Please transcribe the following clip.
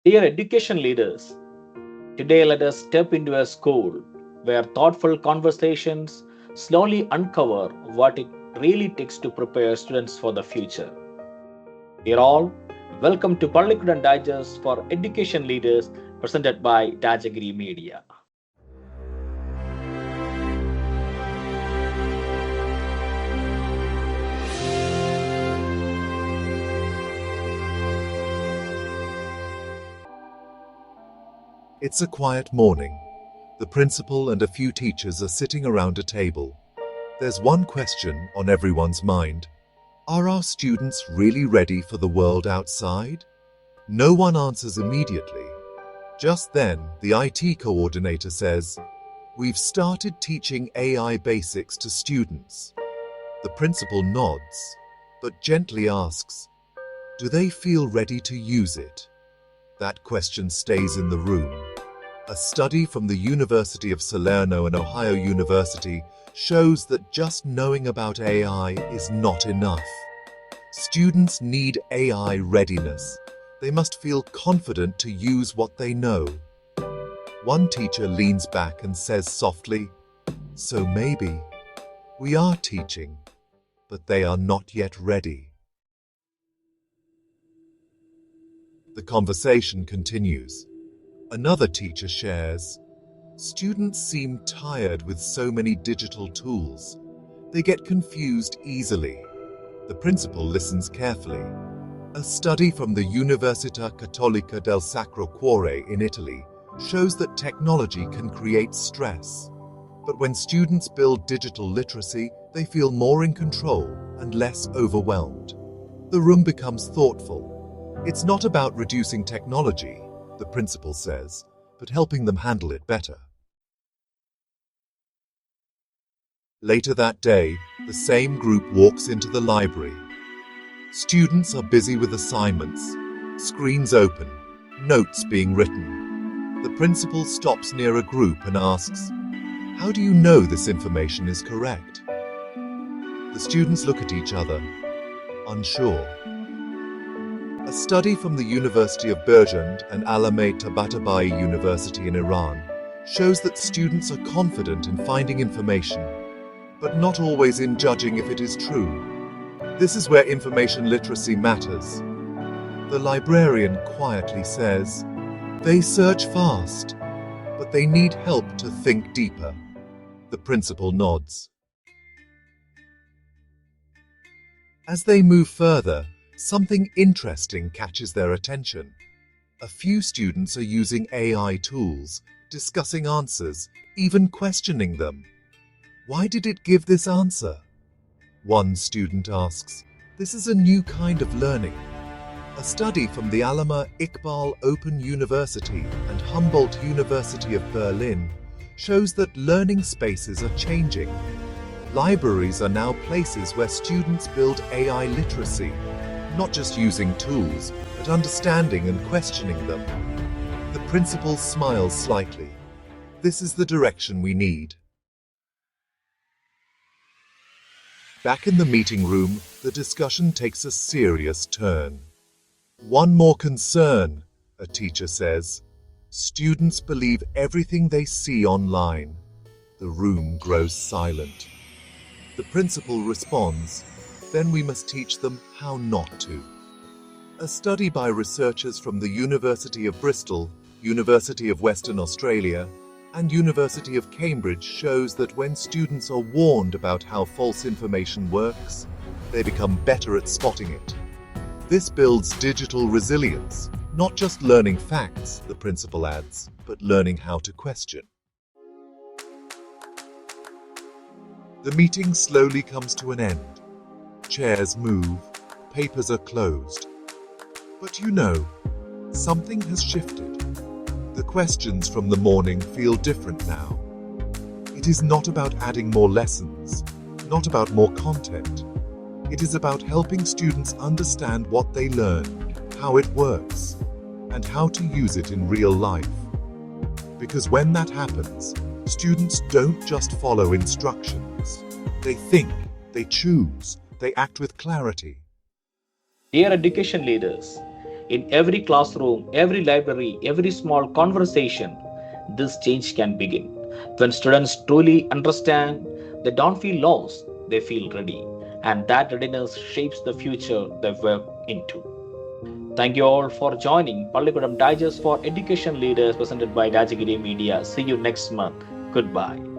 Dear education leaders, today let us step into a school where thoughtful conversations slowly uncover what it really takes to prepare students for the future. Dear all, welcome to Pallikkutam Digest for Education Leaders presented by Tajagiri Media. It's a quiet morning. The principal and a few teachers are sitting around a table. There's one question on everyone's mind. Are our students really ready for the world outside? No one answers immediately. Just then, the IT coordinator says, "We've started teaching AI basics to students." The principal nods, but gently asks, "Do they feel ready to use it?" That question stays in the room. A study from the University of Salerno and Ohio University shows that just knowing about AI is not enough. Students need AI readiness. They must feel confident to use what they know. One teacher leans back and says softly, "So maybe we are teaching, but they are not yet ready." The conversation continues. Another teacher shares, "Students seem tired with so many digital tools. They get confused easily." The principal listens carefully. A study from the Università Cattolica del Sacro Cuore in Italy shows that technology can create stress. But when students build digital literacy, they feel more in control and less overwhelmed. The room becomes thoughtful. It's not about reducing technology, the principal says, but helping them handle it better. Later that day, the same group walks into the library. Students are busy with assignments, screens open, notes being written. The principal stops near a group and asks, "How do you know this information is correct?" The students look at each other, unsure. A study from the University of Burjand and Alameh Tabatabai University in Iran shows that students are confident in finding information, but not always in judging if it is true. This is where information literacy matters. The librarian quietly says, "They search fast, but they need help to think deeper." The principal nods. As they move further, something interesting catches their attention. A few students are using AI tools, discussing answers, even questioning them. Why did it give this answer? One student asks, "This is a new kind of learning." A study from the Allama Iqbal Open University and Humboldt University of Berlin shows that learning spaces are changing. Libraries are now places where students build AI literacy, not just using tools, but understanding and questioning them. The principal smiles slightly. This is the direction we need. Back in the meeting room, the discussion takes a serious turn. "One more concern," a teacher says. "Students believe everything they see online." The room grows silent. The principal responds, "Then we must teach them how not to." A study by researchers from the University of Bristol, University of Western Australia, and University of Cambridge shows that when students are warned about how false information works, they become better at spotting it. This builds digital resilience, not just learning facts, the principal adds, but learning how to question. The meeting slowly comes to an end. Chairs move, papers are closed. But something has shifted. The questions from the morning feel different now. It is not about adding more lessons, not about more content. It is about helping students understand what they learn, how it works, and how to use it in real life. Because when that happens, students don't just follow instructions. They think, they choose, they act with clarity. Dear education leaders, In every classroom, every library, every small conversation, this change can begin. When students truly understand, they don't feel lost, they feel ready. And that readiness shapes the future they work into. Thank you all for joining Pallikkutam Digest for Education Leaders presented by Rajagiri Media. See you next month. Goodbye.